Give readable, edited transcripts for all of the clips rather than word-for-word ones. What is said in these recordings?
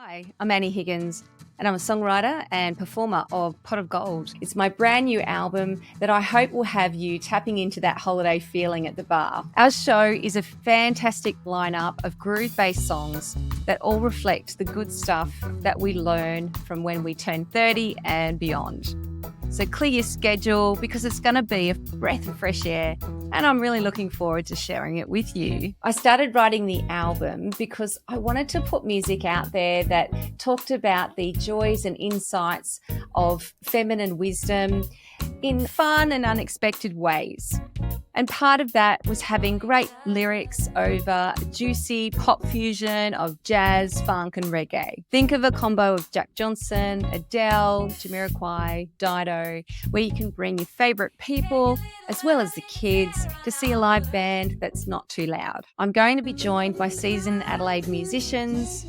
Hi, I'm Annie Higgins, and I'm a songwriter and performer of Pot of Gold. It's my brand new album that I hope will have you tapping into that holiday feeling at the bar. Our show is a fantastic lineup of groove-based songs that all reflect the good stuff that we learn from when we turn 30 and beyond. So clear your schedule because it's going to be a breath of fresh air, and I'm really looking forward to sharing it with you. I started writing the album because I wanted to put music out there that talked about the joys and insights of feminine wisdom in fun and unexpected ways. And part of that was having great lyrics over juicy pop fusion of jazz, funk and reggae. Think of a combo of Jack Johnson, Adele, Jamiroquai, Dido, where you can bring your favourite people as well as the kids to see a live band that's not too loud. I'm going to be joined by seasoned Adelaide musicians,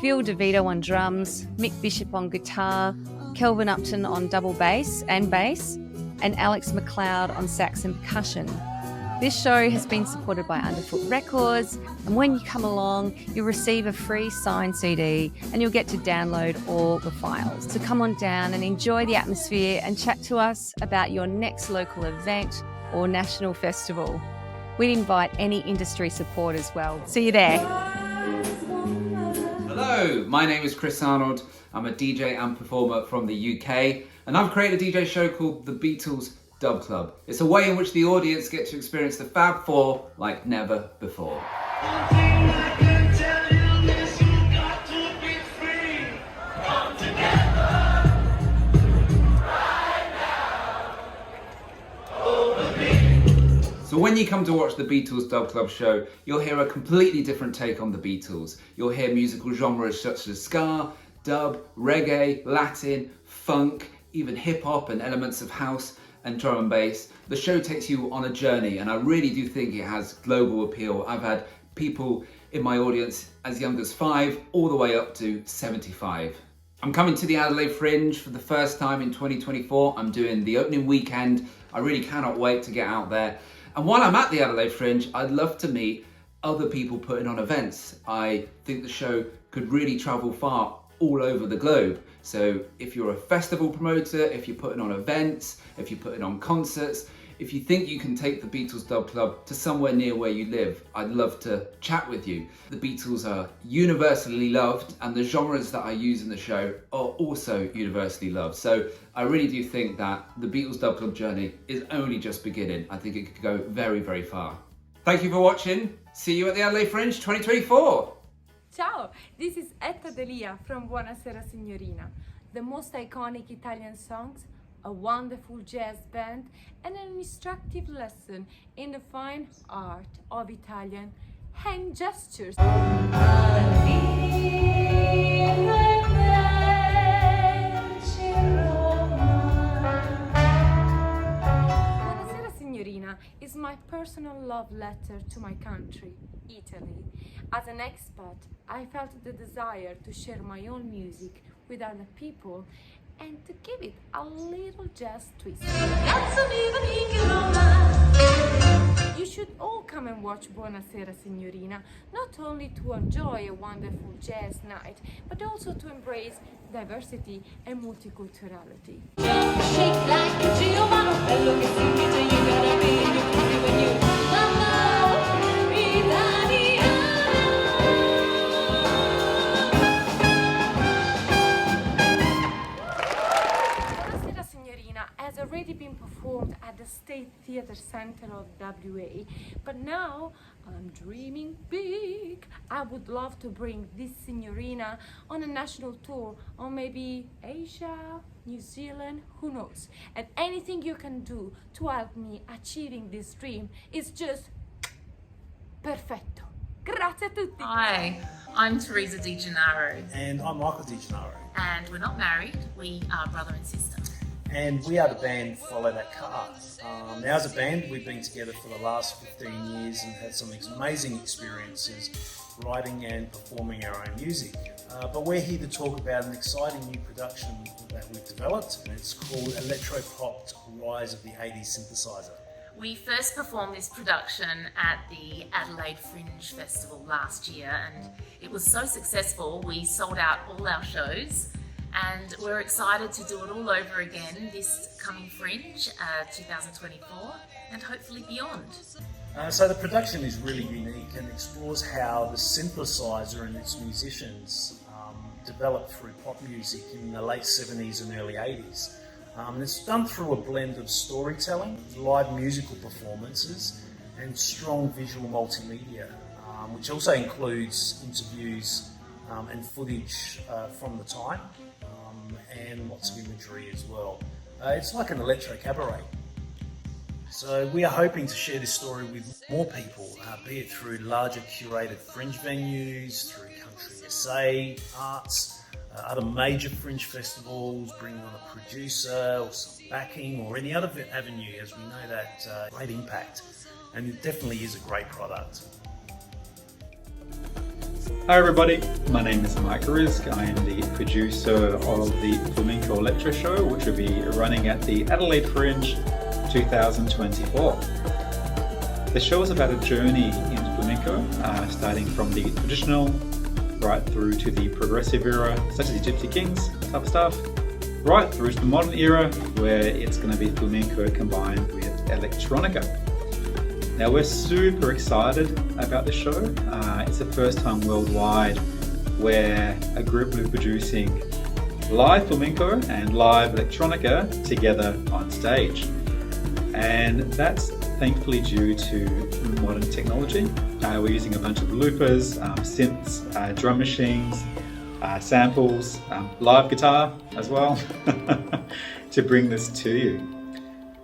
Phil DeVito on drums, Mick Bishop on guitar, Kelvin Upton on double bass, and Alex McLeod on sax and percussion. This show has been supported by Underfoot Records, and when you come along, you'll receive a free signed CD and you'll get to download all the files. So come on down and enjoy the atmosphere and chat to us about your next local event or national festival. We'd invite any industry support as well. See you there. Hello, my name is Chris Arnold. I'm a DJ and performer from the UK, and I've created a DJ show called The Beatles Dub Club. It's a way in which the audience get to experience the Fab Four like never before. So when you come to watch the Beatles Dub Club show, you'll hear a completely different take on the Beatles. You'll hear musical genres such as ska, dub, reggae, Latin, funk, even hip hop and elements of house and drum and bass. The show takes you on a journey, and I really do think it has global appeal. I've had people in my audience as young as 5 all the way up to 75. I'm coming to the Adelaide Fringe for the first time in 2024. I'm doing the opening weekend. I really cannot wait to get out there. And while I'm at the Adelaide Fringe, I'd love to meet other people putting on events. I think the show could really travel far all over the globe. So if you're a festival promoter, if you're putting on events, if you're putting on concerts, if you think you can take the Beatles Dub Club to somewhere near where you live, I'd love to chat with you. The Beatles are universally loved, and the genres that I use in the show are also universally loved. So I really do think that the Beatles Dub Club journey is only just beginning. I think it could go very, very far. Thank you for watching. See you at the Adelaide Fringe 2024. Ciao, this is Etta Delia from Buonasera Signorina. The most iconic Italian songs, a wonderful jazz band, and an instructive lesson in the fine art of Italian hand gestures. Buonasera Signorina is my personal love letter to my country, Italy. As an expat, I felt the desire to share my own music with other people and to give it a little jazz twist. You should all come and watch Buonasera Signorina, not only to enjoy a wonderful jazz night, but also to embrace diversity and multiculturality. Shake like a Giovanni, bello che si dice, you gotta be in your country when you has already been performed at the State Theatre Centre of WA, but now I'm dreaming big. I would love to bring this Signorina on a national tour, or maybe Asia, New Zealand, who knows. And anything you can do to help me achieving this dream is just perfetto. Grazie a tutti. Hi, I'm Teresa Di Gennaro. And I'm Michael Di Gennaro. And we're not married, we are brother and sister. And we are the band Follow That Car. Now as a band, we've been together for the last 15 years and had some amazing experiences writing and performing our own music. But we're here to talk about an exciting new production that we've developed, and it's called Electro-Popped Rise of the 80s Synthesizer. We first performed this production at the Adelaide Fringe Festival last year, and it was so successful we sold out all our shows, and we're excited to do it all over again this coming Fringe 2024 and hopefully beyond. So the production is really unique and explores how the synthesizer and its musicians developed through pop music in the late 70s and early 80s. It's done through a blend of storytelling, live musical performances, and strong visual multimedia, which also includes interviews and footage from the time, and lots of imagery as well. It's like an electro cabaret. So we are hoping to share this story with more people, be it through larger curated fringe venues, through Country SA, arts, other major fringe festivals, bringing on a producer or some backing or any other avenue, as we know that great impact, and it definitely is a great product. Hi everybody, my name is Mike Risk. I am the producer of the Flamenco Electro Show, which will be running at the Adelaide Fringe 2024. The show is about a journey in flamenco, starting from the traditional right through to the progressive era, such as the Gypsy Kings type of stuff, right through to the modern era, where it's going to be flamenco combined with electronica. Now we're super excited about this show. It's the first time worldwide where a group will be producing live flamenco and live electronica together on stage. And that's thankfully due to modern technology. We're using a bunch of loopers, synths, drum machines, samples, live guitar as well to bring this to you.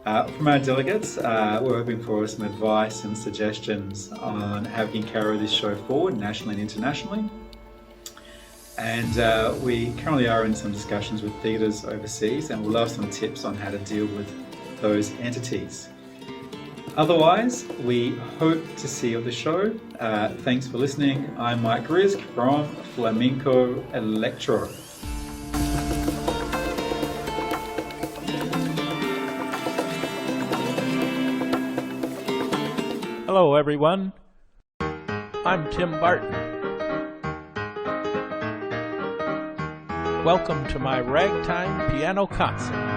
From our delegates, we're hoping for some advice and suggestions on how we can carry this show forward nationally and internationally. And we currently are in some discussions with theatres overseas, and we'll love some tips on how to deal with those entities. Otherwise, we hope to see you at the show. Thanks for listening. I'm Mike Risk from Flamenco Electro. Hello everyone, I'm Tim Barton. Welcome to my ragtime piano concert.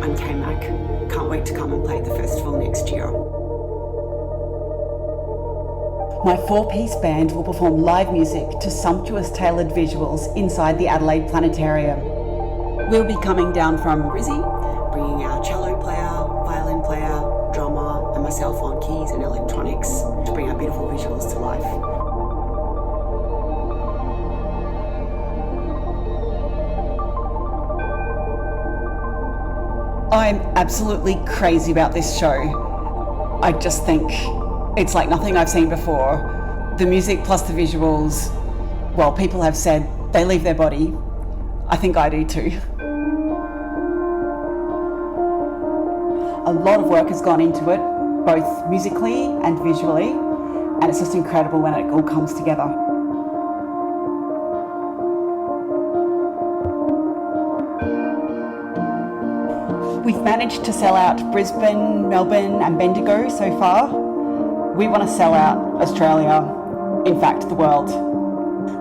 I'm K-Mac. Can't wait to come and play at the festival next year. My four-piece band will perform live music to sumptuous tailored visuals inside the Adelaide Planetarium. We'll be coming down from Brizzy, bringing our cello player, violin player, drummer, and myself on keys and electronics to bring our beautiful visuals to life. I'm absolutely crazy about this show. I just think it's like nothing I've seen before. The music plus the visuals, well, people have said they leave their body. I think I do too. A lot of work has gone into it, both musically and visually, and it's just incredible when it all comes together. We've managed to sell out Brisbane, Melbourne and Bendigo so far. We want to sell out Australia, in fact the world.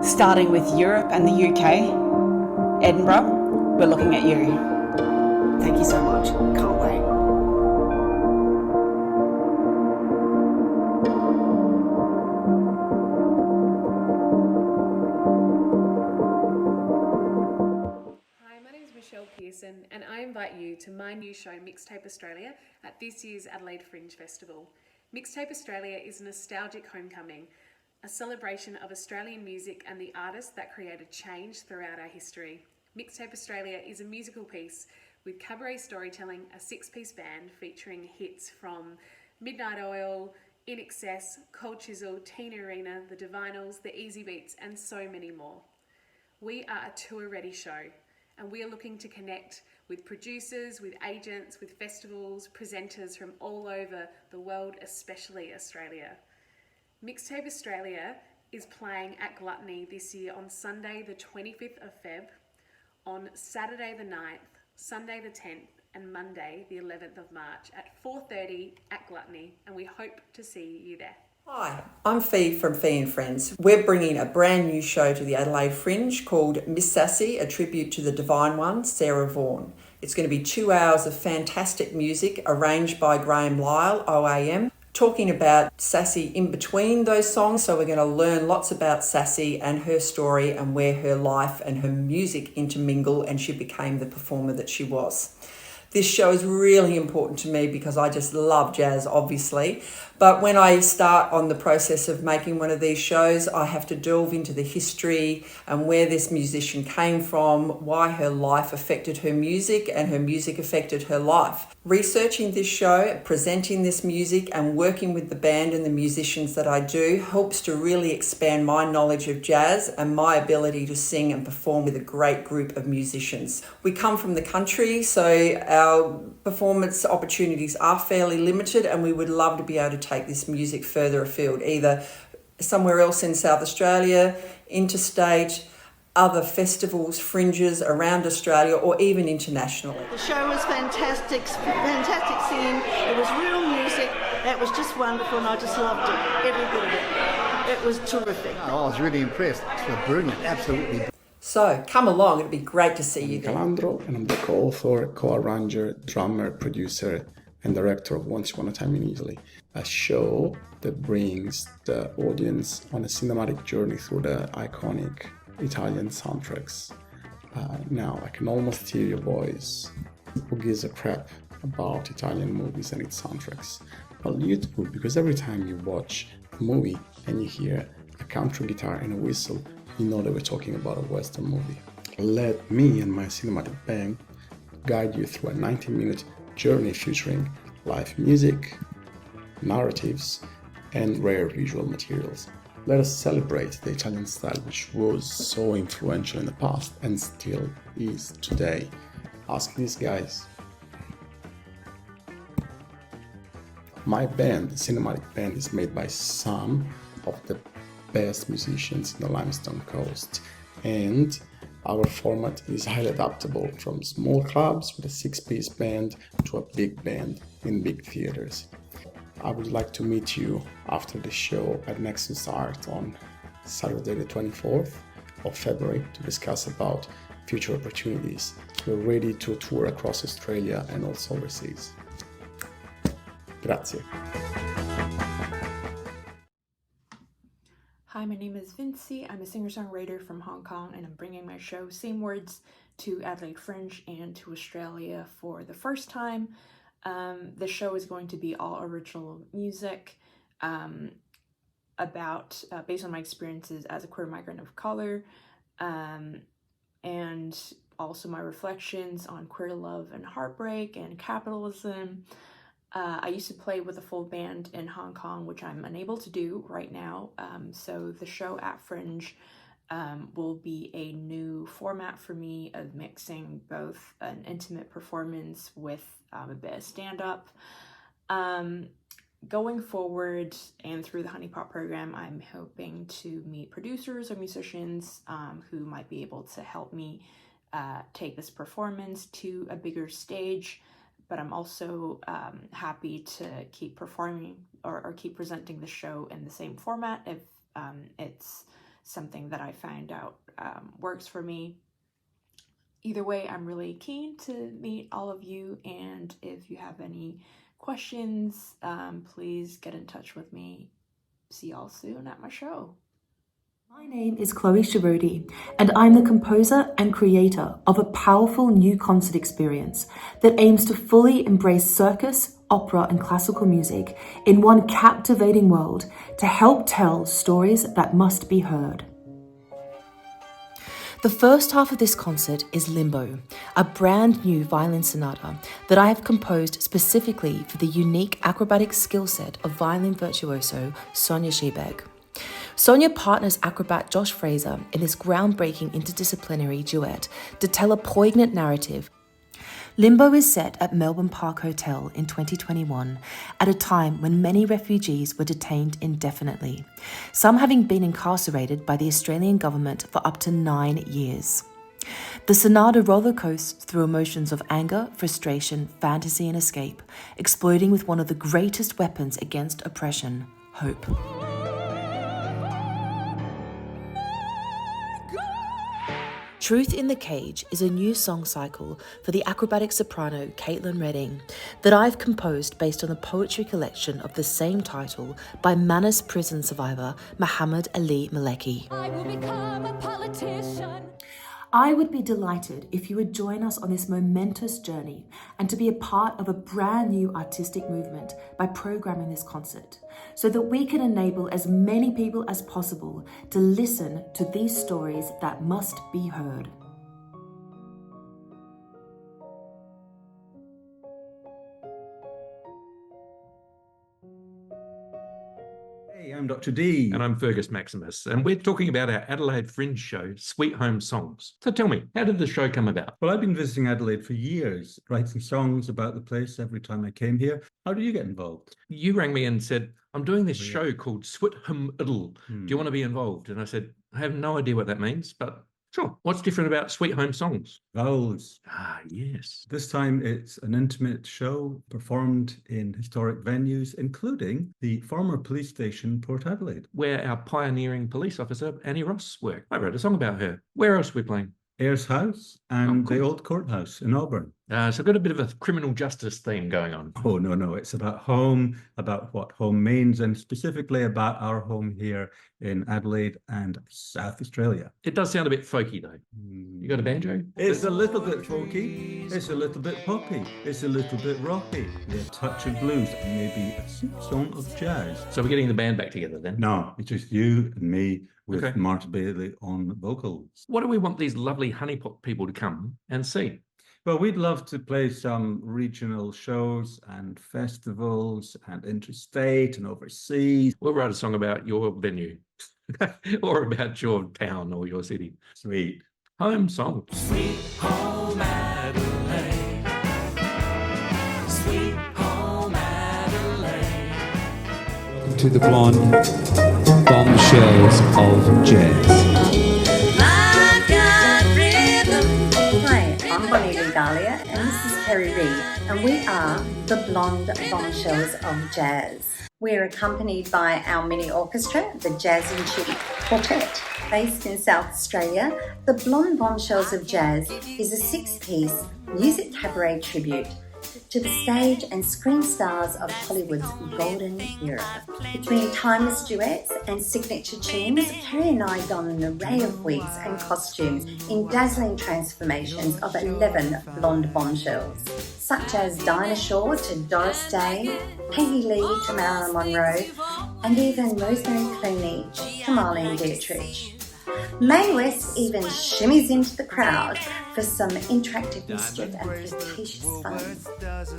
Starting with Europe and the UK, Edinburgh, we're looking at you. Thank you so much, can't wait. Pearson, and I invite you to my new show Mixtape Australia at this year's Adelaide Fringe Festival. Mixtape Australia is a nostalgic homecoming, a celebration of Australian music and the artists that created change throughout our history. Mixtape Australia is a musical piece with cabaret storytelling, a six-piece band featuring hits from Midnight Oil, In Excess, Cold Chisel, Tina Arena, The Divinals, The Easy Beats, and so many more. We are a tour-ready show, and we are looking to connect with producers, with agents, with festivals, presenters from all over the world, especially Australia. Mixtape Australia is playing at Gluttony this year on Sunday the 25th of Feb, on Saturday the 9th, Sunday the 10th, and Monday the 11th of March at 4:30 at Gluttony, and we hope to see you there. Hi, I'm Fee from Fee and Friends. We're bringing a brand new show to the Adelaide Fringe called Miss Sassy, a tribute to the Divine One, Sarah Vaughan. It's going to be 2 hours of fantastic music arranged by Graham Lyle, OAM, talking about Sassy in between those songs. So we're going to learn lots about Sassy and her story and where her life and her music intermingle and she became the performer that she was. This show is really important to me because I just love jazz, obviously. But when I start on the process of making one of these shows, I have to delve into the history and where this musician came from, why her life affected her music and her music affected her life. Researching this show, presenting this music and working with the band and the musicians that I do helps to really expand my knowledge of jazz and my ability to sing and perform with a great group of musicians. We come from the country, so our performance opportunities are fairly limited, and we would love to be able to take this music further afield, either somewhere else in South Australia, interstate, other festivals, fringes around Australia, or even internationally. The show was fantastic singing. It was real music. It was just wonderful, and I just loved it, every bit of it. It was terrific. Oh, I was really impressed. It was brilliant, absolutely. So come along, it'd be great to see you there. Calandro, and I'm the co-author, co-arranger, drummer, producer, and director of Once Upon a Time in Italy, a show that brings the audience on a cinematic journey through the iconic Italian soundtracks. Now, I can almost hear your voice. Who gives a crap about Italian movies and its soundtracks? Well, you do, because every time you watch a movie and you hear a country guitar and a whistle, you know that we're talking about a Western movie. Let me and my cinematic band guide you through a 90-minute journey featuring live music, narratives, and rare visual materials. Let us celebrate the Italian style, which was so influential in the past and still is today. Ask these guys. My band, the cinematic band, is made by some of the best musicians in the Limestone Coast, and our format is highly adaptable, from small clubs with a 6-piece band to a big band in big theaters. I would like to meet you after the show at Nexus Art on Saturday the 24th of February to discuss about future opportunities. We're ready to tour across Australia and also overseas. Grazie. Hi, my name is Vinci. I'm a singer-songwriter from Hong Kong, and I'm bringing my show Same Words to Adelaide Fringe and to Australia for the first time. The show is going to be all original music based on my experiences as a queer migrant of color, and also my reflections on queer love and heartbreak and capitalism. I used to play with a full band in Hong Kong, which I'm unable to do right now. So the show at Fringe will be a new format for me of mixing both an intimate performance with a bit of stand-up. Going forward and through the Honey Pot program, I'm hoping to meet producers or musicians who might be able to help me take this performance to a bigger stage. but I'm also happy to keep performing or keep presenting the show in the same format if it's something that I find out works for me. Either way, I'm really keen to meet all of you, and if you have any questions, please get in touch with me. See y'all soon at my show. My name is Chloe Sharodi, and I'm the composer and creator of a powerful new concert experience that aims to fully embrace circus, opera, and classical music in one captivating world to help tell stories that must be heard. The first half of this concert is Limbo, a brand new violin sonata that I have composed specifically for the unique acrobatic skill set of violin virtuoso Sonia Scheberg. Sonia partners acrobat Josh Fraser in this groundbreaking interdisciplinary duet to tell a poignant narrative. Limbo is set at Melbourne Park Hotel in 2021 at a time when many refugees were detained indefinitely, some having been incarcerated by the Australian government for up to 9 years. The sonata rollercoasts through emotions of anger, frustration, fantasy, and escape, exploding with one of the greatest weapons against oppression, hope. Truth in the Cage is a new song cycle for the acrobatic soprano Caitlin Redding that I've composed based on the poetry collection of the same title by Manus prison survivor Muhammad Ali Maleki. I will become a politician. I would be delighted if you would join us on this momentous journey and to be a part of a brand new artistic movement by programming this concert, so that we can enable as many people as possible to listen to these stories that must be heard. Hey, I'm Dr. D. And I'm Fergus Maximus, and we're talking about our Adelaide Fringe show, Sweet Home Songs. So tell me, how did the show come about? Well, I've been visiting Adelaide for years, writing songs about the place every time I came here. How did you get involved? You rang me and said, I'm doing this show called Sweet Home Idle. Do you want to be involved? And I said, I have no idea what that means, but sure. What's different about Sweet Home Songs? Vowels. Ah, yes. This time it's an intimate show performed in historic venues, including the former police station, Port Adelaide, where our pioneering police officer, Annie Ross, worked. I wrote a song about her. Where else are we playing? Ayers House and the old courthouse in Auburn. So I've got a bit of a criminal justice theme going on. Oh, no. It's about home, about what home means, and specifically about our home here in Adelaide and South Australia. It does sound a bit folky, though. You got a banjo? It's a little bit folky. It's a little bit poppy. It's a little bit rocky. With a touch of blues and maybe a song of jazz. So we're getting the band back together then? No, it's just you and me with Marta Bailey on vocals. What do we want these lovely honeypot people to come and see? Well, we'd love to play some regional shows and festivals and interstate and overseas. We'll write a song about your venue or about your town or your city. Sweet. Home song. Sweet home Adelaide. Sweet home Adelaide. Welcome to the blonde bombshells of jazz. Hi, I'm Bonnie Dahlia and this is Kerry Reid, and we are the Blonde Bombshells of Jazz. We're accompanied by our mini orchestra, the Jazz and Chitty Quartet. Based in South Australia, the Blonde Bombshells of Jazz is a 6-piece music cabaret tribute to the stage and screen stars of Hollywood's golden era. Between timeless duets and signature tunes, Kerry and I don an array of wigs and costumes in dazzling transformations of 11 blonde bombshells, such as Dinah Shore to Doris Day, Peggy Lee to Marilyn Monroe, and even Rosemary Clooney to Marlene Dietrich. Mae West even shimmies into the crowd for some interactive mischief and flirtatious fun.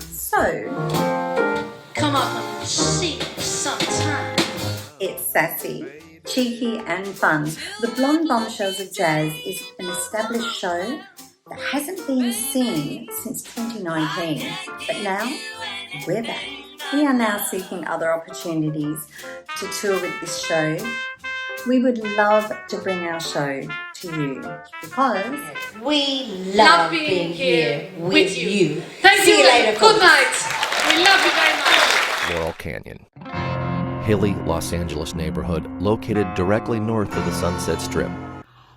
So, come up and see sometime. It's sassy, cheeky and fun. The Blonde Bombshells of Jazz is an established show that hasn't been seen since 2019, but now we're back. We are now seeking other opportunities to tour with this show. We would love to bring our show to you because we love being here with you. Thank See you later. Good night. We love you very much. Laurel Canyon. Hilly, Los Angeles neighborhood located directly north of the Sunset Strip.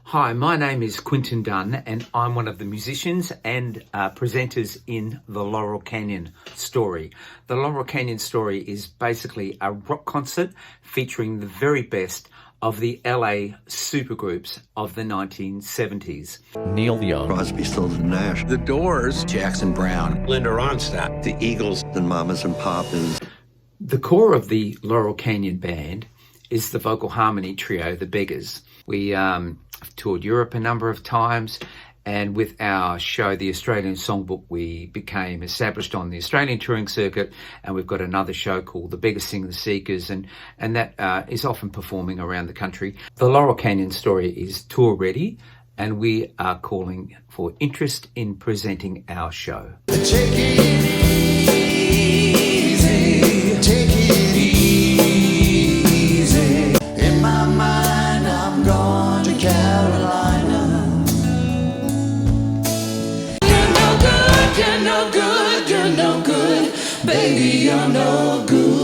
Hi, my name is Quinton Dunn and I'm one of the musicians and presenters in the Laurel Canyon Story. The Laurel Canyon Story is basically a rock concert featuring the very best of the LA supergroups of the 1970s. Neil Young. Crosby, Stills and Nash. The Doors. Jackson Browne. Linda Ronstadt. The Eagles. And Mamas and Papas. The core of the Laurel Canyon Band is the vocal harmony trio, the Beggars. We have toured Europe a number of times, and with our show, The Australian Songbook, we became established on the Australian touring circuit, and we've got another show called The Beggars Sing the Seekers, and that is often performing around the country. The Laurel Canyon Story is tour ready, and we are calling for interest in presenting our show. Take it easy, take it easy. In my mind, I'm going to Carolina. You're no good, you're no good, you're no good. Baby, you're no good.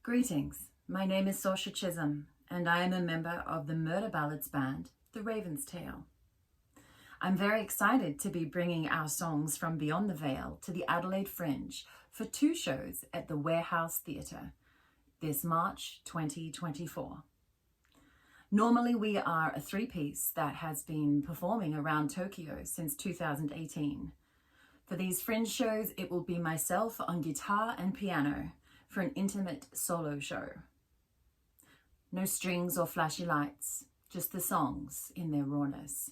Greetings, my name is Saoirse Chisholm, and I am a member of the murder ballads band, The Raven's Tail. I'm very excited to be bringing our songs from Beyond the Veil to the Adelaide Fringe for 2 shows at the Warehouse Theatre this March 2024. Normally we are a 3-piece that has been performing around Tokyo since 2018. For these Fringe shows, it will be myself on guitar and piano for an intimate solo show. No strings or flashy lights, just the songs in their rawness.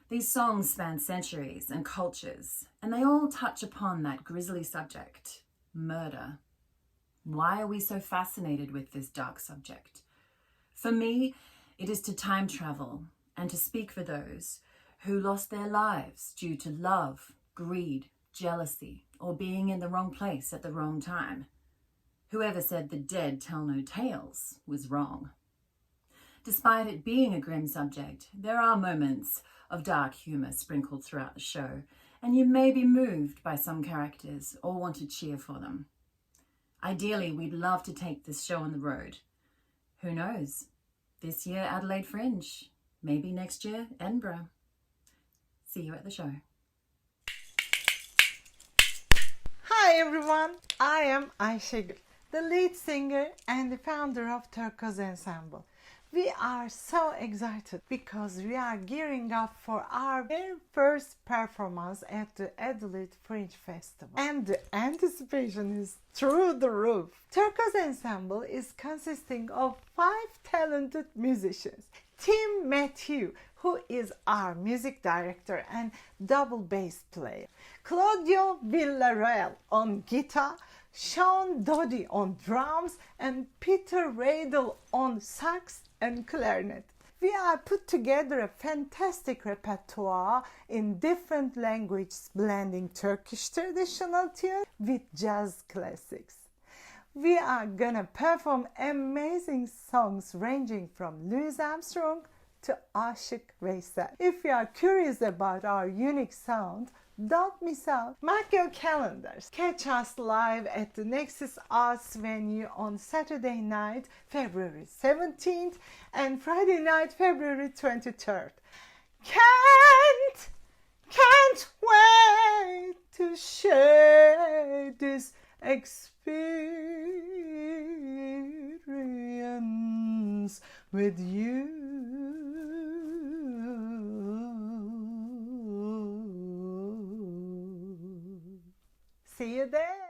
These songs span centuries and cultures, and they all touch upon that grisly subject, murder. Why are we so fascinated with this dark subject? For me, it is to time travel and to speak for those who lost their lives due to love, greed, jealousy, or being in the wrong place at the wrong time. Whoever said the dead tell no tales was wrong. Despite it being a grim subject, there are moments of dark humour sprinkled throughout the show, and you may be moved by some characters or want to cheer for them. Ideally, we'd love to take this show on the road. Who knows? This year, Adelaide Fringe. Maybe next year, Edinburgh. See you at the show. Hi everyone, I am Ayşegül, the lead singer and the founder of Turquoise Ensemble. We are so excited because we are gearing up for our very first performance at the Adelaide Fringe Festival. And the anticipation is through the roof. Turquoise Ensemble is consisting of 5 talented musicians. Tim Matthew, who is our music director and double bass player. Claudio Villarreal on guitar, Sean Doddy on drums, and Peter Radel on sax and clarinet. We are put together a fantastic repertoire in different languages, blending Turkish traditional tune with jazz classics. We are gonna perform amazing songs ranging from Louis Armstrong to Aşık Veysel. If you are curious about our unique sound, don't miss out. Mark your calendars. Catch us live at the Nexus Arts venue on Saturday night, February 17th and Friday night, February 23rd. Can't wait to share this experience with you. See you there.